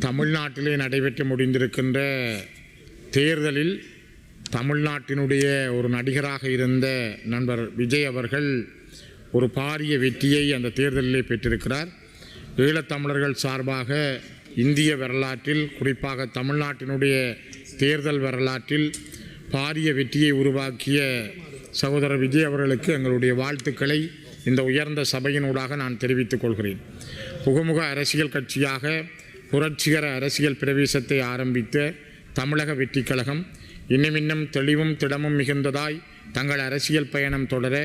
தமிழ்நாட்டிலே நடைபெற்று முடிந்திருக்கின்ற தேர்தலில் தமிழ்நாட்டினுடைய ஒரு நடிகராக இருந்த நண்பர் விஜய் அவர்கள் ஒரு பாரிய வெற்றியை அந்த தேர்தலிலே பெற்றிருக்கிறார். ஈழத்தமிழர்கள் சார்பாக இந்திய வரலாற்றில், குறிப்பாக தமிழ்நாட்டினுடைய தேர்தல் வரலாற்றில் பாரிய வெற்றியை உருவாக்கிய சகோதரர் விஜய் அவர்களுக்கு எங்களுடைய வாழ்த்துக்களை இந்த உயர்ந்த சபையினூடாக நான் தெரிவித்துக் கொள்கிறேன். புகுமுக அரசியல் கட்சியாக புரட்சிகர அரசியல் பிரவேசத்தை ஆரம்பித்த தமிழக வெற்றி கழகம் இன்னும் தெளிவும் திடமும் மிகுந்ததாய் தங்கள் அரசியல் பயணம் தொடர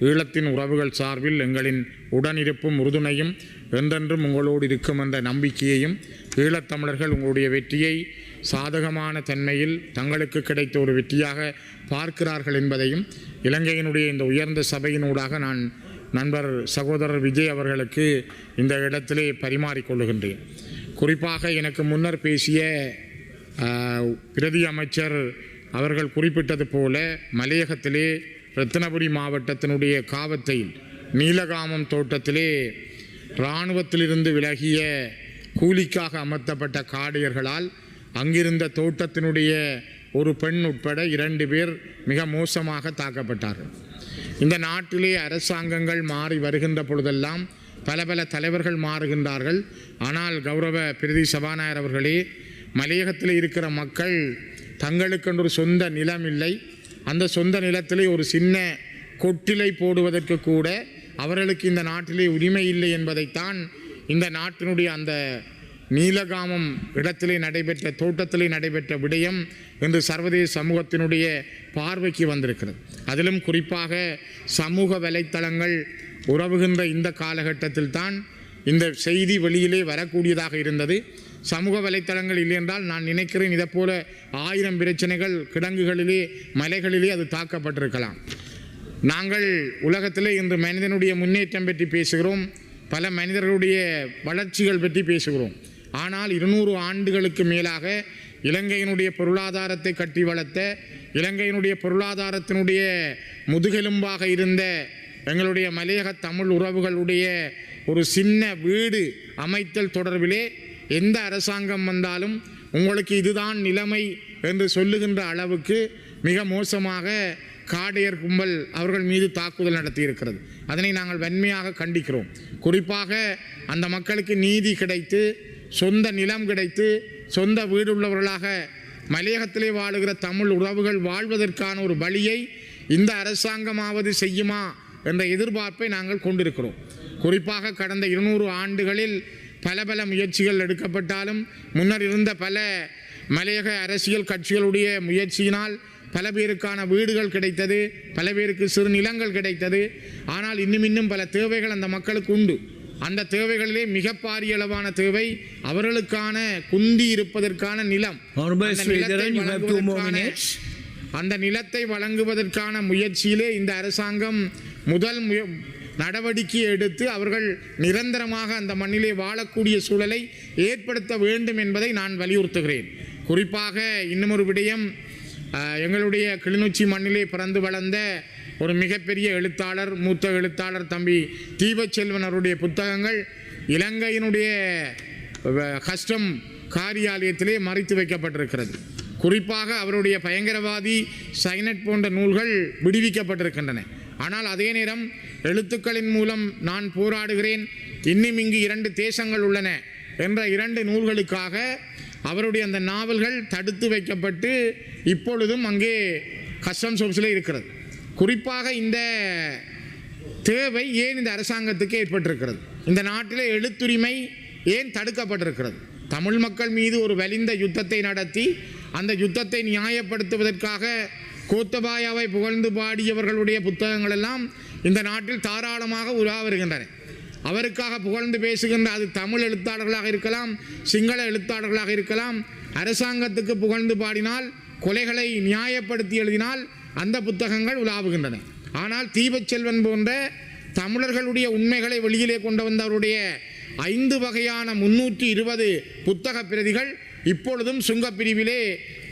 ஈழத்தின் உறவுகள் சார்பில் எங்களின் உடனிருப்பும் உறுதுணையும் என்றென்றும் உங்களோடு இருக்கும் என்ற நம்பிக்கையையும், ஈழத்தமிழர்கள் உங்களுடைய வெற்றியை சாதகமான தன்மையில் தங்களுக்கு கிடைத்த ஒரு வெற்றியாக பார்க்கிறார்கள் என்பதையும் இலங்கையினுடைய இந்த உயர்ந்த சபையினூடாக நான் நண்பர் சகோதரர் விஜய் அவர்களுக்கு இந்த இடத்திலே பரிமாறிக்கொள்ளுகின்றேன். குறிப்பாக எனக்கு முன்னர் பேசிய பிரதி அமைச்சர் அவர்கள் குறிப்பிட்டது போல மலையகத்திலே ரத்தினபுரி மாவட்டத்தினுடைய காவத்தையில் நீலகாமம் தோட்டத்திலே இராணுவத்திலிருந்து விலகிய கூலிக்காக அமர்த்தப்பட்ட காடையர்களால் அங்கிருந்த தோட்டத்தினுடைய ஒரு பெண் உட்பட 2 பேர் மிக மோசமாக தாக்கப்பட்டார்கள். இந்த நாட்டிலே அரசாங்கங்கள் மாறி வருகின்ற பொழுதெல்லாம் பல தலைவர்கள் மாறுகின்றார்கள். ஆனால் கௌரவ பிரதி சபாநாயகர் அவர்களே, மலையகத்தில் இருக்கிற மக்கள் தங்களுக்கென்று சொந்த நிலம் இல்லை. அந்த சொந்த நிலத்திலே ஒரு சின்ன கொட்டிலை போடுவதற்கு கூட அவர்களுக்கு இந்த நாட்டிலே உரிமை இல்லை என்பதைத்தான் இந்த நாட்டினுடைய அந்த நீலகாமம் இடத்திலே நடைபெற்ற தோட்டத்திலே நடைபெற்ற விடயம் என்று சர்வதேச சமூகத்தினுடைய பார்வைக்கு வந்திருக்கிறது. அதிலும் குறிப்பாக சமூக வலைத்தளங்கள் உறவுகின்ற இந்த காலகட்டத்தில் தான் இந்த செய்தி வெளியிலே வரக்கூடியதாக இருந்தது. சமூக வலைத்தளங்கள் இல்லை என்றால் நான் நினைக்கிறேன் இதைப்போல 1000 பிரச்சனைகள் கிடங்குகளிலே மலைகளிலே அது தாக்கப்பட்டிருக்கலாம். நாங்கள் உலகத்திலே இன்று மனிதனுடைய முன்னேற்றம் பற்றி பேசுகிறோம், பல மனிதர்களுடைய வளர்ச்சிகள் பற்றி பேசுகிறோம். ஆனால் 200 ஆண்டுகளுக்கு மேலாக இலங்கையினுடைய பொருளாதாரத்தை கட்டி வளர்த்த, இலங்கையினுடைய பொருளாதாரத்தினுடைய முதுகெலும்பாக இருந்த எங்களுடைய மலையக தமிழ் உறவுகளுடைய ஒரு சின்ன வீடு அமைத்தல் தொடர்பிலே எந்த அரசாங்கம் வந்தாலும் உங்களுக்கு இதுதான் நிலைமை என்று சொல்லுகின்ற அளவுக்கு மிக மோசமாக காடையர் கும்பல் அவர்கள் மீது தாக்குதல் நடத்தியிருக்கிறது. அதனை நாங்கள் வன்மையாக கண்டிக்கிறோம். குறிப்பாக அந்த மக்களுக்கு நீதி கிடைத்து, சொந்த நிலம் கிடைத்து, சொந்த வீடுள்ளவர்களாக மலையகத்திலே வாழுகிற தமிழ் உறவுகள் வாழ்வதற்கான ஒரு வழியை இந்த அரசாங்கமாவது செய்யுமா என்ற எதிர்பார்ப்பை நாங்கள் கொண்டிருக்கிறோம். குறிப்பாக கடந்த 200 ஆண்டுகளில் பல முயற்சிகள் எடுக்கப்பட்டாலும் முன்னர் இருந்த பல மலையக அரசியல் கட்சிகளுடைய முயற்சியினால் பல பேருக்கான வீடுகள் கிடைத்தது, பல பேருக்கு சிறு நிலங்கள் கிடைத்தது. ஆனால் இன்னும் பல தேவைகள் அந்த மக்களுக்கு உண்டு. அந்த தேவைகளிலே மிக பாரிய அளவான தேவை அவர்களுக்கான குந்தி இருப்பதற்கான நிலம். அந்த நிலத்தை வழங்குவதற்கான முயற்சியிலே இந்த அரசாங்கம் முதல் நடவடிக்கை எடுத்து அவர்கள் நிரந்தரமாக அந்த மண்ணிலே வாழக்கூடிய சூழலை ஏற்படுத்த வேண்டும் என்பதை நான் வலியுறுத்துகிறேன். குறிப்பாக இன்னும் ஒரு விடயம், எங்களுடைய கிளிநொச்சி மண்ணிலே பிறந்து வளர்ந்த ஒரு மிகப்பெரிய எழுத்தாளர், மூத்த எழுத்தாளர் தம்பி தீபச்செல்வன் அவருடைய புத்தகங்கள் இலங்கையினுடைய கஸ்டம் காரியாலயத்திலே மறைத்து வைக்கப்பட்டிருக்கிறது. குறிப்பாக அவருடைய பயங்கரவாதி சைனட் போன்ற நூல்கள் விடுவிக்கப்பட்டிருக்கின்றன. ஆனால் அதே நேரம் எழுத்துக்களின் மூலம் நான் போராடுகிறேன், இன்னும் இங்கு 2 தேசங்கள் உள்ளன என்ற 2 நூல்களுக்காக அவருடைய அந்த நாவல்கள் தடுத்து வைக்கப்பட்டு இப்பொழுதும் அங்கே கஸ்டம்ஸ் ஆஃபீஸில் இருக்கிறது. குறிப்பாக இந்த தேவை ஏன் இந்த அரசாங்கத்துக்கு ஏற்பட்டிருக்கிறது? இந்த நாட்டில் எழுத்துரிமை ஏன் தடுக்கப்பட்டிருக்கிறது? தமிழ் மக்கள் மீது ஒரு வலிந்த யுத்தத்தை நடத்தி அந்த யுத்தத்தை நியாயப்படுத்துவதற்காக கோத்தபாயாவை புகழ்ந்து பாடியவர்களுடைய புத்தகங்கள் எல்லாம் இந்த நாட்டில் தாராளமாக உலா வருகின்றன. அவருக்காக புகழ்ந்து பேசுகின்ற அது தமிழ் எழுத்தாளர்களாக இருக்கலாம், சிங்கள எழுத்தாளர்களாக இருக்கலாம். அரசாங்கத்துக்கு புகழ்ந்து பாடினால், கொலைகளை நியாயப்படுத்தி எழுதினால் அந்த புத்தகங்கள் உலாவுகின்றன. ஆனால் தீபச்செல்வன் போன்ற தமிழர்களுடைய உண்மைகளை வெளியிலே கொண்டு வந்தவருடைய 5 வகையான 320 புத்தக பிரதிகள் இப்பொழுதும் சுங்கப்பிரிவிலே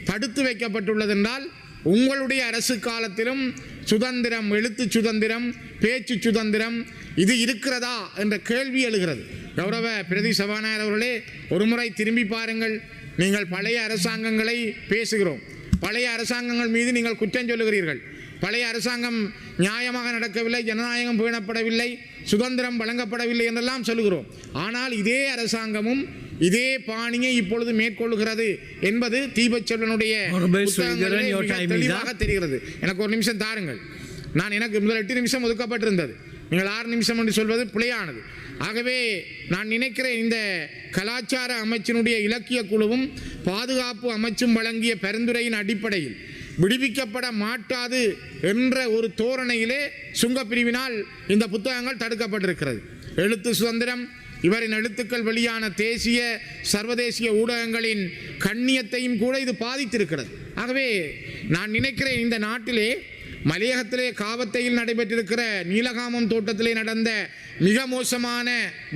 தடுத்து வைக்கப்பட்டுள்ளதென்றால் உங்களுடைய அரசு காலத்திலும் சுதந்திரம், எழுத்து சுதந்திரம், பேச்சு சுதந்திரம், இது இருக்கிறதா என்ற கேள்வி எழுகிறது. கௌரவ பிரதி சபாநாயகர் அவர்களே, ஒரு முறை திரும்பி பாருங்கள். நீங்கள் பழைய அரசாங்கங்களை பேசுகிறோம், பழைய அரசாங்கங்கள் மீது நீங்கள் குற்றம் சொல்லுகிறீர்கள். பழைய அரசாங்கம் நியாயமாக நடக்கவில்லை, ஜனநாயகம் பேணப்படவில்லை, சுதந்திரம் வழங்கப்படவில்லை என்றெல்லாம் சொல்லுகிறோம். ஆனால் இதே அரசாங்கமும் இதே பாணியை இப்பொழுது மேற்கொள்ளுகிறது என்பது தீபச்செல்வனுடைய தெளிவாக தெரிகிறது. எனக்கு ஒரு நிமிஷம் தாருங்கள். எனக்கு முதல் 8 நிமிஷம் ஒதுக்கப்பட்டிருந்தது, நீங்கள் 6 நிமிஷம் என்று சொல்வது பிழையானது. ஆகவே நான் நினைக்கிறேன், இந்த கலாச்சார அமைச்சினுடைய இலக்கிய குழுவும் பாதுகாப்பு அமைச்சும் வழங்கிய பரிந்துரையின் அடிப்படையில் விடுவிக்கப்பட மாட்டாது என்ற ஒரு தோரணையிலே சுங்கப்பிரிவினால் இந்த புத்தகங்கள் தடுக்கப்பட்டிருக்கிறது. எழுத்து சுதந்திரம், இவரின் எழுத்துக்கள் வெளியான தேசிய சர்வதேசிய ஊடகங்களின் கண்ணியத்தையும் கூட இது பாதித்திருக்கிறது. ஆகவே நான் நினைக்கிறேன், இந்த நாட்டிலே மலையகத்திலே காவத்தையில் நடைபெற்றிருக்கிற நீலகாமம் தோட்டத்திலே நடந்த மிக மோசமான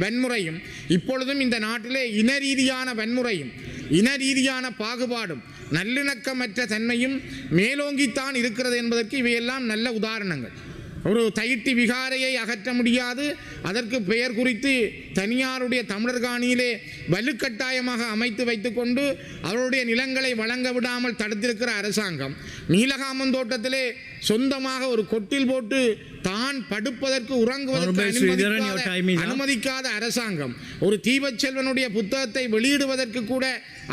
வன்முறையும், இப்பொழுதும் இந்த நாட்டிலே இன ரீதியான வன்முறையும் இன ரீதியான பாகுபாடும் நல்லிணக்கமற்ற தன்மையும் மேலோங்கித்தான் இருக்கிறது என்பதற்கு இவையெல்லாம் நல்ல உதாரணங்கள். ஒரு தையிட்டி விகாரையை அகற்ற முடியாது, அதற்கு பெயர் குறித்து தனியாருடைய தமிழர் காணியிலே வலுக்கட்டாயமாக அமைத்து வைத்துக்கொண்டு அவருடைய நிலங்களை வழங்க விடாமல் தடுத்திருக்கிற அரசாங்கம், நீலகாமம் தோட்டத்திலே சொந்தமாக ஒரு கொட்டில் போட்டு தான் படுப்பதற்கு உறங்குவதற்கு அனுமதிக்காத அரசாங்கம், ஒரு தீபச்செல்வனுடைய புத்தகத்தை வெளியிடுவதற்கு கூட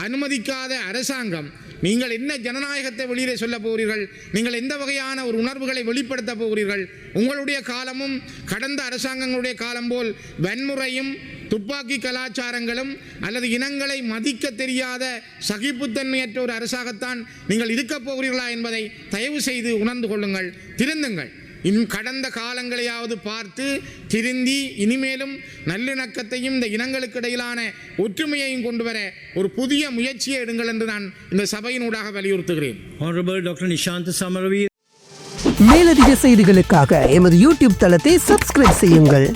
அனுமதிக்காத அரசாங்கம், நீங்கள் என்ன ஜனநாயகத்தை வெளியிலே சொல்ல போகிறீர்கள்? நீங்கள் எந்த வகையான ஒரு உணர்வுகளை வெளிப்படுத்த போகிறீர்கள்? உங்களுடைய காலமும் கடந்த அரசாங்கங்களுடைய காலம் போல் வன்முறையும் துப்பாக்கி கலாச்சாரங்களும் அல்லது இனங்களை மதிக்க தெரியாத சகிப்புத்தன்மையற்ற ஒரு அரசாங்கத்தான் நீங்கள் இருக்கப் போகிறீர்களா என்பதை தயவு செய்து உணர்ந்து கொள்ளுங்கள், திருந்துங்கள். கடந்த காலங்களையாவது பார்த்து திருந்தி இனிமேலும் நல்லிணக்கத்தையும் இந்த இனங்களுக்கு இடையிலான ஒற்றுமையையும் கொண்டு வர ஒரு புதிய முயற்சியை எடுங்கள் என்று நான் இந்த சபையினூடாக வலியுறுத்துகிறேன். டாக்டர் நிஷாந்த் சமரவீர். மேலதிக செய்திகளுக்காக எமது யூடியூப் தளத்தை சப்ஸ்கிரைப் செய்யுங்கள்.